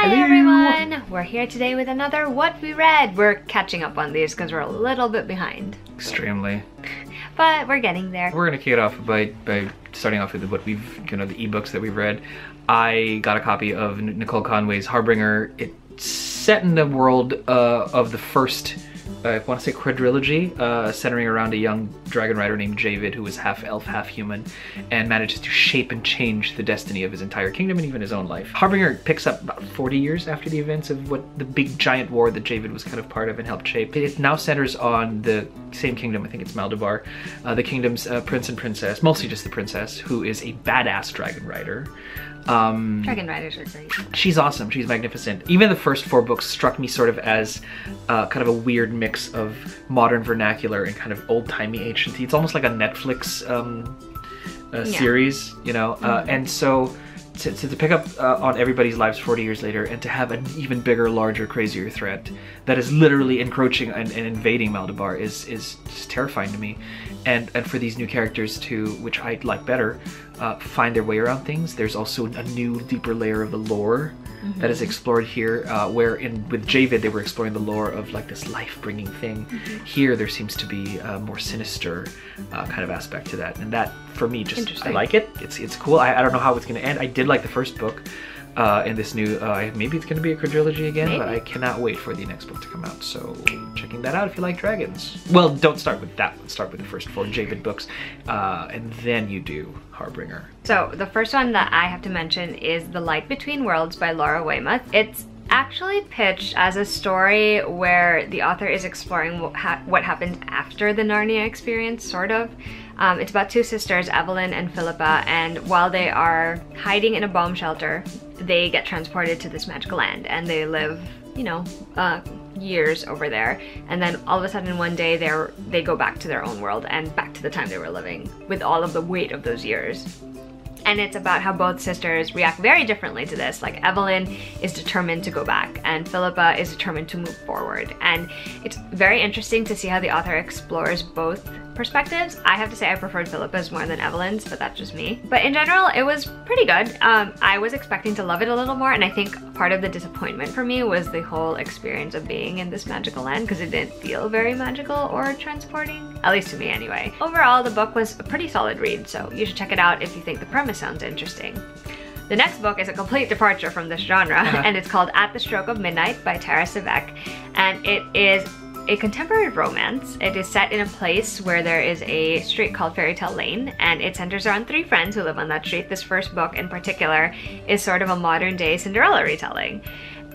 Hi everyone! We're here today with another What We Read. We're catching up on these because we're a little bit behind. Extremely. But we're getting there. We're gonna kick it off by starting off with what we've, the ebooks that we've read. I got a copy of Nicole Conway's Harbinger. It's set in the world of the first, I want to say quadrilogy, centering around a young dragon rider named Javid, who is half elf, half human, and manages to shape and change the destiny of his entire kingdom and even his own life. Harbinger picks up about 40 years after the events of what the big giant war that Javid was kind of part of and helped shape. It now centers on the same kingdom, I think it's Maldabar, the kingdom's prince and princess, mostly just the princess, who is a badass dragon rider. Dragon riders are great. She's awesome. She's magnificent. Even the first 4 books struck me sort of as kind of a weird mix of modern vernacular and kind of old-timey anciency. It's almost like a Netflix series, you know? And so to pick up on everybody's lives 40 years later and to have an even bigger, larger, crazier threat that is literally encroaching and invading Maldabar is just terrifying to me. And for these new characters to, which I like better, find their way around things. There's also a new, deeper layer of the lore that is explored here, where with Javid they were exploring the lore of like this life-bringing thing. Here there seems to be a more sinister kind of aspect to that, and that for me just I like it. It's cool. I don't know how it's gonna end. I did like the first book. In this new, maybe it's going to be a quadrilogy again, but I cannot wait for the next book to come out. So checking that out if you like dragons. Well, don't start with that one. Start with the first 4 Javid books, and then you do Harbinger. So the first one that I have to mention is The Light Between Worlds by Laura Weymouth. It's actually pitched as a story where the author is exploring what happened after the Narnia experience, sort of. It's about 2 sisters, Evelyn and Philippa, and while they are hiding in a bomb shelter, they get transported to this magical land and they live, you know, years over there. And then all of a sudden one day they go back to their own world and back to the time they were living with all of the weight of those years. And it's about how both sisters react very differently to this. Like Evelyn is determined to go back and Philippa is determined to move forward. And it's very interesting to see how the author explores both perspectives. I have to say I preferred Philippa's more than Evelyn's, but that's just me. But in general, it was pretty good. I was expecting to love it a little more, and I think part of the disappointment for me was the whole experience of being in this magical land, because it didn't feel very magical or transporting, at least to me anyway. Overall, the book was a pretty solid read, so you should check it out if you think the premise sounds interesting. The next book is a complete departure from this genre, and it's called At the Stroke of Midnight by Tara Sivek, and it is a contemporary romance. It is set in a place where there is a street called Fairy Tale Lane, and it centers around 3 friends who live on that street. This first book in particular is sort of a modern day Cinderella retelling.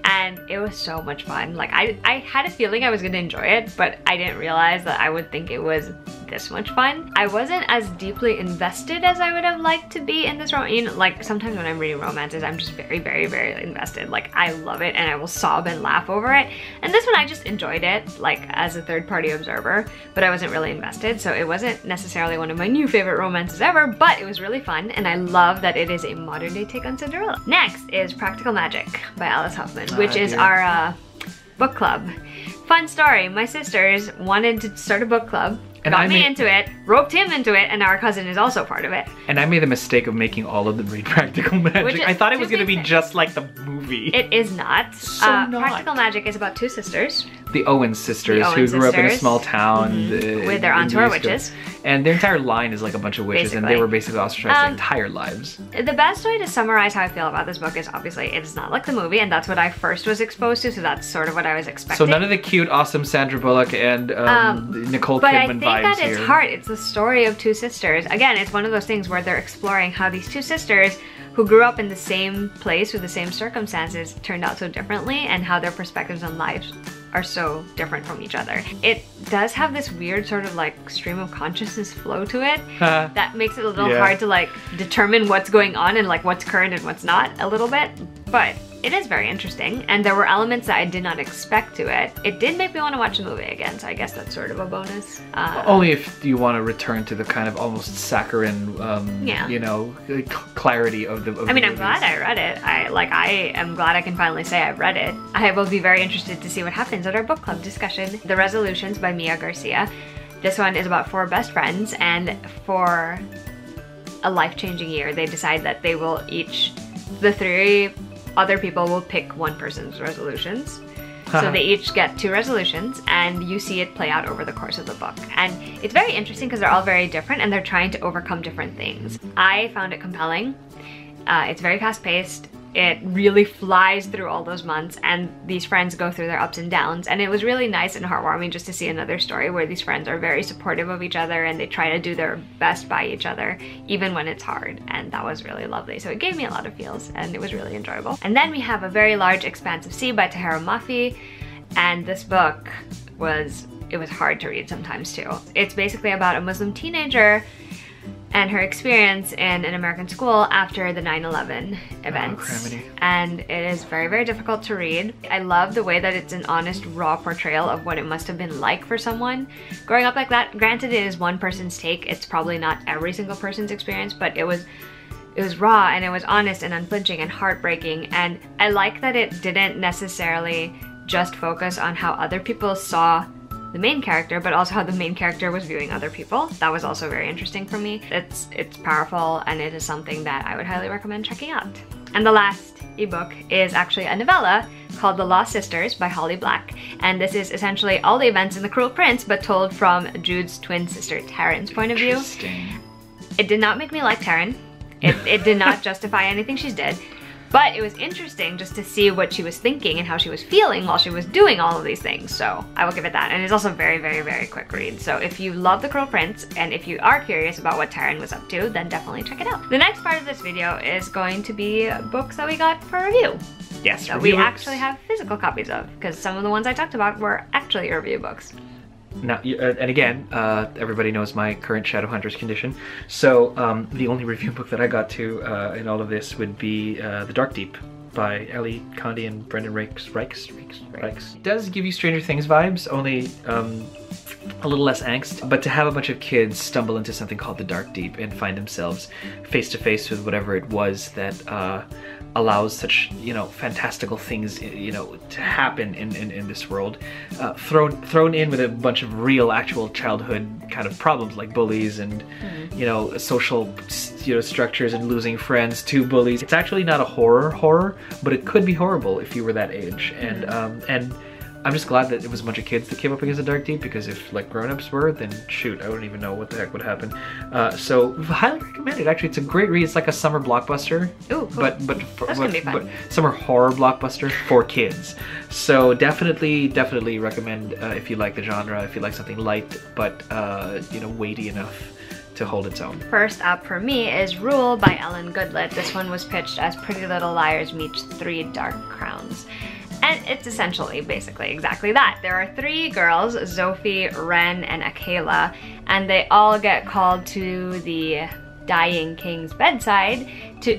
And it was so much fun. Like I had a feeling I was gonna enjoy it, but I didn't realize that I would think it was this much fun. I wasn't as deeply invested as I would have liked to be in this romance. You know, like sometimes when I'm reading romances, I'm just very, very, very invested. Like I love it and I will sob and laugh over it. And this one I just enjoyed it, like as a third-party observer, but I wasn't really invested. So it wasn't necessarily one of my new favorite romances ever, but it was really fun. And I love that it is a modern day take on Cinderella. Next is Practical Magic by Alice Huffman, which is our book club. Fun story, my sisters wanted to start a book club, got me into it, roped him into it, and our cousin is also part of it. And I made the mistake of making all of them read Practical Magic. I thought it was going to be just like the movie. It is not. So not. Practical Magic is about 2 sisters. The Owens sisters, who grew up in a small town. With their aunts who are witches. And their entire line is like a bunch of witches, and they were basically ostracized their entire lives. The best way to summarize how I feel about this book is obviously it's not like the movie, and that's what I first was exposed to, so that's sort of what I was expecting. So none of the cute, awesome Sandra Bullock and Nicole Kidman vibes here. But I think at its heart, it's the story of 2 sisters. Again, it's one of those things where they're exploring how these 2 sisters who grew up in the same place with the same circumstances turned out so differently, and how their perspectives on life are so different from each other. It does have this weird sort of like stream of consciousness flow to it that makes it a little hard to like determine what's going on and like what's current and what's not a little bit, but it is very interesting, and there were elements that I did not expect to it. It did make me want to watch the movie again, so I guess that's sort of a bonus. Only if you want to return to the kind of almost saccharine, you know, clarity of the I mean, I'm glad I read it. I am glad I can finally say I've read it. I will be very interested to see what happens at our book club discussion. The Resolutions by Mia Garcia. This one is about 4 best friends, and for a life-changing year, they decide that they will each, the 3 other people will pick one person's resolutions. So they each get 2 resolutions, and you see it play out over the course of the book. And it's very interesting because they're all very different and they're trying to overcome different things. I found it compelling. It's very fast-paced. It really flies through all those months, and these friends go through their ups and downs. And it was really nice and heartwarming just to see another story where these friends are very supportive of each other and they try to do their best by each other, even when it's hard. And that was really lovely. So it gave me a lot of feels, and it was really enjoyable. And then we have A Very Large Expanse of Sea by Tahereh Mafi. And this book was hard to read sometimes too. It's basically about a Muslim teenager and her experience in an American school after the 9/11 events. And it is very, very difficult to read. I love the way that it's an honest, raw portrayal of what it must have been like for someone growing up like that. Granted, it is one person's take. It's probably not every single person's experience, but it was raw, and it was honest and unflinching and heartbreaking. And I like that it didn't necessarily just focus on how other people saw the main character, but also how the main character was viewing other people. That was also very interesting for me. It's powerful, and it is something that I would highly recommend checking out. And the last ebook is actually a novella called The Lost Sisters by Holly Black. And this is essentially all the events in The Cruel Prince, but told from Jude's twin sister Taryn's point of view. It did not make me like Taryn. It did not justify anything she did. But it was interesting just to see what she was thinking and how she was feeling while she was doing all of these things. So I will give it that. And it's also very, very, very quick read. So if you love The Cruel Prince, and if you are curious about what Taryn was up to, then definitely check it out. The next part of this video is going to be books that we got for review. Yes, that we actually have physical copies of, because some of the ones I talked about were actually review books. Now, and again, everybody knows my current Shadowhunters condition. So the only review book that I got to in all of this would be The Dark Deep by Ellie Condi and Brendan Reichs. It does give you Stranger Things vibes, only a little less angst. But to have a bunch of kids stumble into something called The Dark Deep and find themselves face to face with whatever it was that allows such, you know, fantastical things, you know, to happen in this world, thrown in with a bunch of real, actual childhood kind of problems like bullies and, you know, social, you know, structures and losing friends to bullies. It's actually not a horror, but it could be horrible if you were that age. And I'm just glad that it was a bunch of kids that came up against The Dark Deep, because if like grown-ups were, then shoot, I wouldn't even know what the heck would happen. So highly recommend it. Actually, it's a great read. It's like a summer blockbuster. Ooh, cool. but summer horror blockbuster for kids. So definitely recommend if you like the genre, if you like something light but you know, weighty enough to hold its own. First up for me is Rule by Ellen Goodlett. This one was pitched as Pretty Little Liars meets 3 Dark Crowns. And it's essentially, basically, exactly that. There are 3 girls, Zophie, Ren, and Akela, and they all get called to the dying king's bedside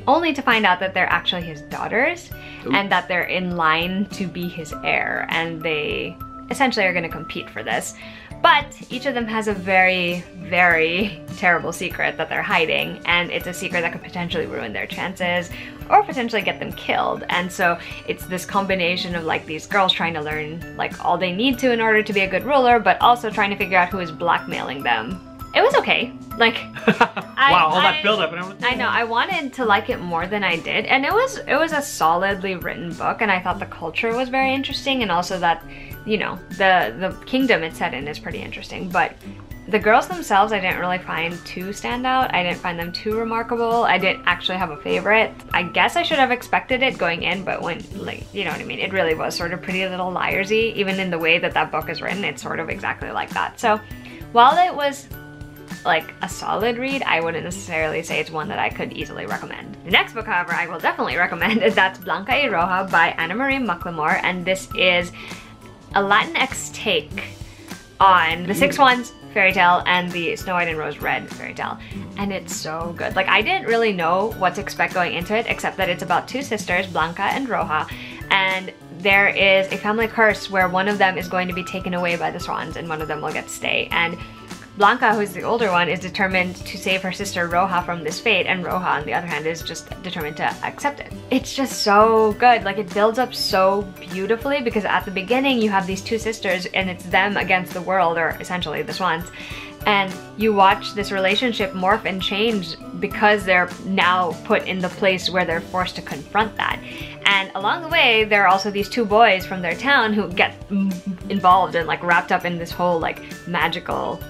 only to find out that they're actually his daughters. Ooh. And that they're in line to be his heir, and they essentially are going to compete for this. But each of them has a very, very terrible secret that they're hiding, and it's a secret that could potentially ruin their chances or potentially get them killed. And so it's this combination of like these girls trying to learn like all they need to in order to be a good ruler, but also trying to figure out who is blackmailing them. It was okay. Like, wow, all that build up. I know, I wanted to like it more than I did, and it was a solidly written book, and I thought the culture was very interesting, and also that, you know, the kingdom it's set in is pretty interesting. But the girls themselves I didn't really find too stand out. I didn't find them too remarkable. I didn't actually have a favorite. I guess I should have expected it going in, but when, like, you know what I mean, it really was sort of Pretty Little Liars-y. Even in the way that that book is written, it's sort of exactly like that. So while it was like a solid read, I wouldn't necessarily say it's one that I could easily recommend. The next book, however, I will definitely recommend is That's Blanca y Roja by Anna Marie McLemore, and this is a Latinx take on the Six Wands fairy tale and the Snow White and Rose Red fairy tale, and it's so good. Like, I didn't really know what to expect going into it, except that it's about 2 sisters, Blanca and Roja, and there is a family curse where one of them is going to be taken away by the swans and one of them will get to stay. And Blanca, who's the older one, is determined to save her sister Roja from this fate, and Roja, on the other hand, is just determined to accept it. It's just so good. Like, it builds up so beautifully, because at the beginning you have these 2 sisters and it's them against the world, or essentially the swans. And you watch this relationship morph and change because they're now put in the place where they're forced to confront that. And along the way, there are also these two boys from their town who get involved and like wrapped up in this whole like magical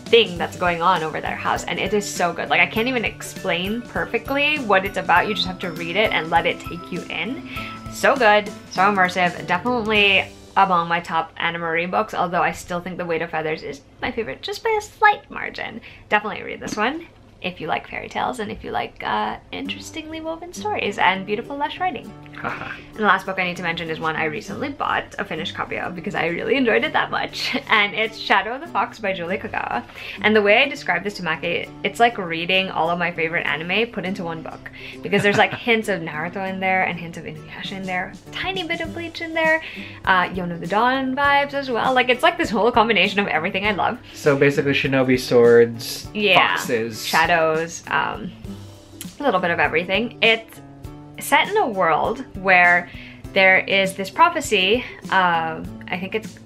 thing that's going on over their house, and it is so good. Like, I can't even explain perfectly what it's about. You just have to read it and let it take you in. So good, so immersive, definitely among my top Anna Marie books, although I still think The Weight of Feathers is my favorite just by a slight margin. Definitely read this one if you like fairy tales and if you like interestingly woven stories and beautiful lush writing. And the last book I need to mention is one I recently bought a finished copy of because I really enjoyed it that much, and it's Shadow of the Fox by Julie Kagawa. And the way I describe this to Maki, it's like reading all of my favorite anime put into one book, because there's like hints of Naruto in there and hints of Inuyasha in there, tiny bit of Bleach in there, Yone of the Dawn vibes as well. Like, it's like this whole combination of everything I love. So basically shinobi swords, yeah, foxes, shadows, a little bit of everything. It's set in a world where there is this prophecy, I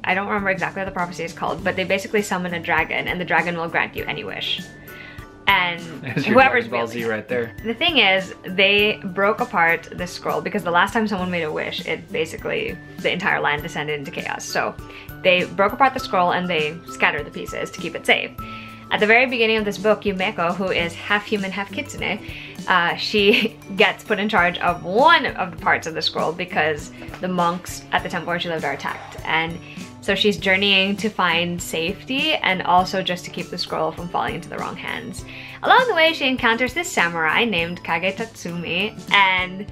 don't remember exactly what the prophecy is called, but they basically summon a dragon and the dragon will grant you any wish. And whoever's Ball Z right there. The thing is, they broke apart this scroll because the last time someone made a wish, it basically, the entire land descended into chaos. So they broke apart the scroll and they scattered the pieces to keep it safe. At the very beginning of this book, Yumeko, who is half human, half kitsune, she gets put in charge of one of the parts of the scroll because the monks at the temple where she lived are attacked. And so she's journeying to find safety and also just to keep the scroll from falling into the wrong hands. Along the way, she encounters this samurai named Kage Tatsumi, and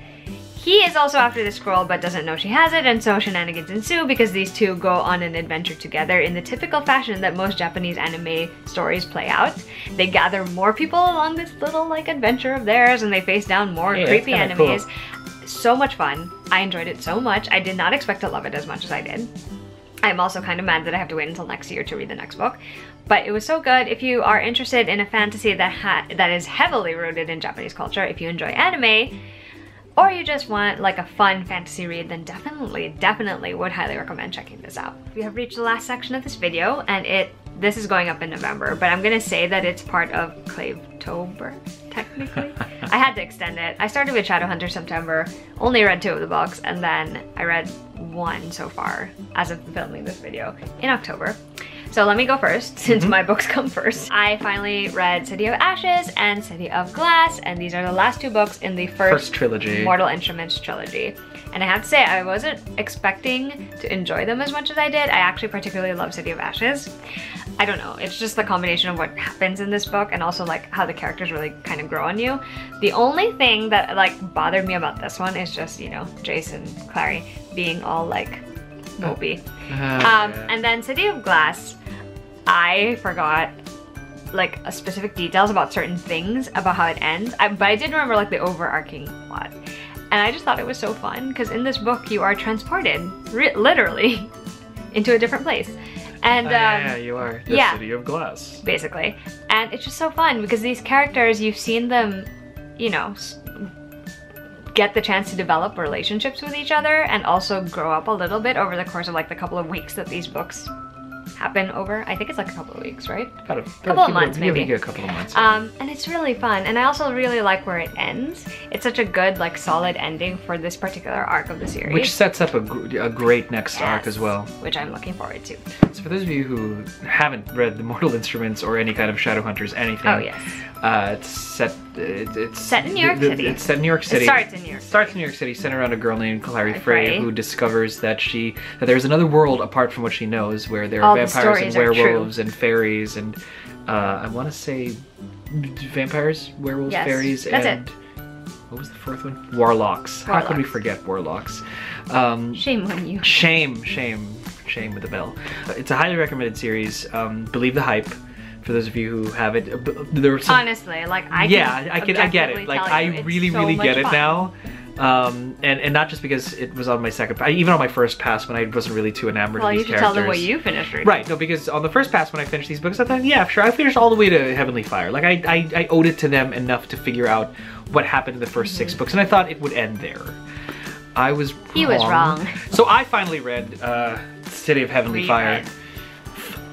he is also after the scroll but doesn't know she has it, and so shenanigans ensue because these two go on an adventure together in the typical fashion that most Japanese anime stories play out. They gather more people along this little like adventure of theirs and they face down more creepy enemies. Cool. So much fun. I enjoyed it so much. I did not expect to love it as much as I did. I'm also kind of mad that I have to wait until next year to read the next book, but it was so good. If you are interested in a fantasy that is heavily rooted in Japanese culture, if you enjoy anime, or you just want like a fun fantasy read, then definitely would highly recommend checking this out. We have reached the last section of this video, and this is going up in November, but I'm gonna say that it's part of Clavetober, technically. I had to extend it. I started with Shadowhunter September, only read 2 of the books, and then I read 1 so far as of filming this video in October. So let me go first, since my books come first. I finally read City of Ashes and City of Glass, and these are the last 2 books in the first trilogy, Mortal Instruments trilogy. And I have to say, I wasn't expecting to enjoy them as much as I did. I actually particularly love City of Ashes. I don't know, it's just the combination of what happens in this book and also like how the characters really kind of grow on you. The only thing that like bothered me about this one is just, you know, Jason Clary being all like mopey. And then City of Glass, I forgot like specific details about certain things about how it ends, but I did remember like the overarching plot. And I just thought it was so fun because in this book you are transported literally into a different place. And yeah, you are. The City of Glass. Basically. And it's just so fun because these characters, you've seen them, you know, get the chance to develop relationships with each other and also grow up a little bit over the course of like the couple of weeks that these books happen over. I think it's like a couple of weeks, right? About a couple of months, maybe. A couple of months. And it's really fun. And I also really like where it ends. It's such a good, like, solid ending for this particular arc of the series. Which sets up a great next arc as well. Which I'm looking forward to. So for those of you who haven't read the Mortal Instruments or any kind of Shadowhunters, anything. Oh, yes. It's set in New York City. It's set in New York City. It starts in New York City. Starts in New York City, centered around a girl named Clary Frey who discovers that there's another world apart from what she knows, where there are vampires and werewolves and fairies and I want to say vampires, werewolves, fairies, and what was the 4th one? Warlocks. How could we forget warlocks? Shame on you. Shame with a bell. It's a highly recommended series. Believe the hype. For those of you who have it, there were some, honestly, like I get it. Like I really get it now, and not just because it was on my second, even on my first pass when I wasn't really too enamored of these characters. Well, you should tell them what you finished reading. Right? No, because on the first pass when I finished these books, I thought, yeah, sure, I finished all the way to Heavenly Fire. Like I owed it to them enough to figure out what happened in the first 6 books, and I thought it would end there. I was wrong. He was wrong. So I finally read City of Heavenly Fire.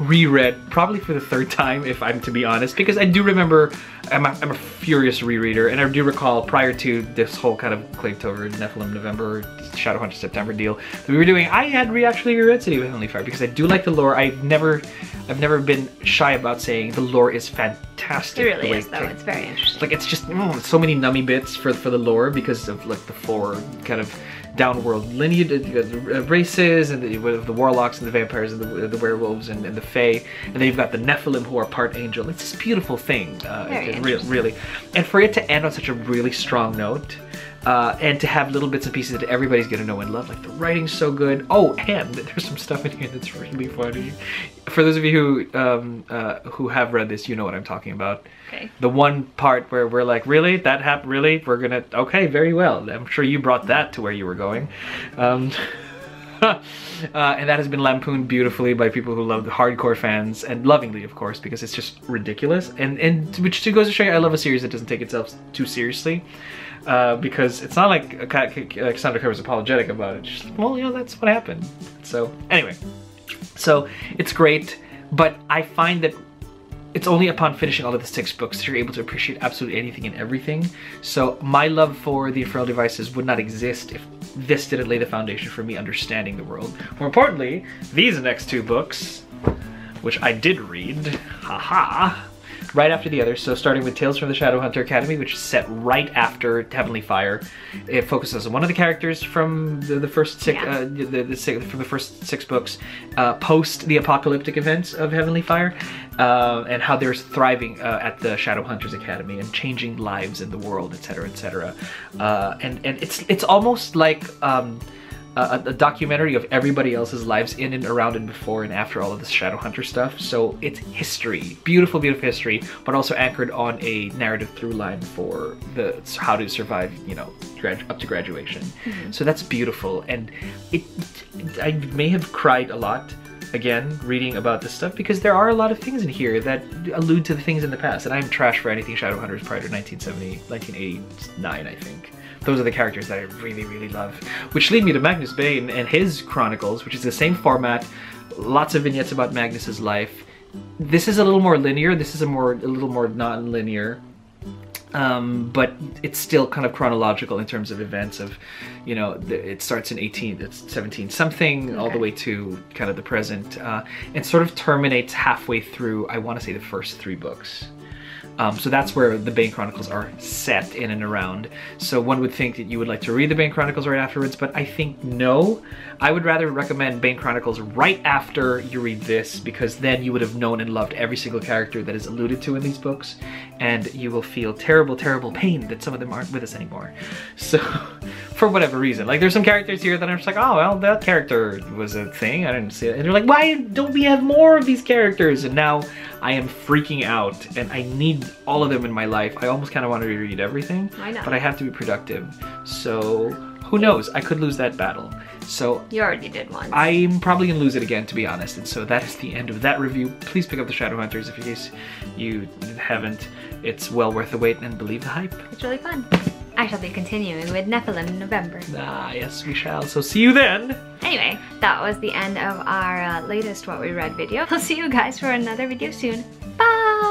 reread, probably for the third time, if I'm to be honest, because I do remember, I'm a furious rereader, and I do recall prior to this whole kind of Clavetover, Nephilim November, Shadowhunter September deal that we were doing, I had actually reread City of Heavenly Fire because I do like the lore. I've never been shy about saying the lore is fantastic. It really is, though. It's very interesting. Like, it's just so many nummy bits for the lore because of like the 4 kind of downworld lineage races, and the warlocks and the vampires and the werewolves and the fae, and then you've got the Nephilim who are part angel. It's this beautiful thing, really. And for it to end on such a really strong note, and to have little bits and pieces that everybody's gonna know and love, like the writing's so good. Oh, and there's some stuff in here that's really funny. For those of you who have read this, you know what I'm talking about. Okay. The one part where we're like, really? That happened? Really? We're gonna... Okay, very well. I'm sure you brought that to where you were going. And that has been lampooned beautifully by people who love the hardcore fans, and lovingly, of course, because it's just ridiculous. And which goes to show you, I love a series that doesn't take itself too seriously. Because it's not like Cassandra Clare's apologetic about it. Just, well, you know, that's what happened. So, anyway. So, it's great, but I find that it's only upon finishing all of the 6 books that you're able to appreciate absolutely anything and everything. So, my love for the Infernal Devices would not exist if this didn't lay the foundation for me understanding the world. More importantly, these next 2 books, which I did read, haha, right after the others. So starting with Tales from the Shadowhunter Academy, which is set right after Heavenly Fire. It focuses on one of the characters from the first 6 from the first 6 books, post the apocalyptic events of Heavenly Fire, and how they're thriving at the Shadowhunters Academy and changing lives in the world, etc., etc. And it's almost like a documentary of everybody else's lives in and around and before and after all of this Shadowhunter stuff. So it's history, beautiful, beautiful history, but also anchored on a narrative through line for how to survive, you know, up to graduation. Mm-hmm. So that's beautiful, and I may have cried a lot again reading about this stuff because there are a lot of things in here that allude to the things in the past, and I'm trash for anything Shadowhunters prior to 1989, I think. Those are the characters that I really, really love. Which lead me to Magnus Bane and his Chronicles, which is the same format, lots of vignettes about Magnus's life. This is a little more linear, this is a little more non-linear. But it's still kind of chronological in terms of events of, you know, it starts in 17 something, all the way to kind of the present, and sort of terminates halfway through, I want to say, the first 3 books. So that's where the Bane Chronicles are set in and around. So one would think that you would like to read the Bane Chronicles right afterwards, but I think no. I would rather recommend Bane Chronicles right after you read this, because then you would have known and loved every single character that is alluded to in these books, and you will feel terrible, terrible pain that some of them aren't with us anymore. So, for whatever reason. Like, there's some characters here that I'm just like, oh, well, that character was a thing, I didn't see it. And they're like, why don't we have more of these characters? And now I am freaking out, and I need all of them in my life. I almost kind of want to reread everything, I know, but I have to be productive. So, who knows? I could lose that battle. So you already did once. I'm probably gonna lose it again, to be honest. And so that is the end of that review. Please pick up the Shadowhunters if in case you haven't. It's well worth the wait, and believe the hype. It's really fun. I shall be continuing with Nephilim in November. Ah, yes, we shall. So see you then. Anyway, that was the end of our latest What We Read video. I'll see you guys for another video soon. Bye!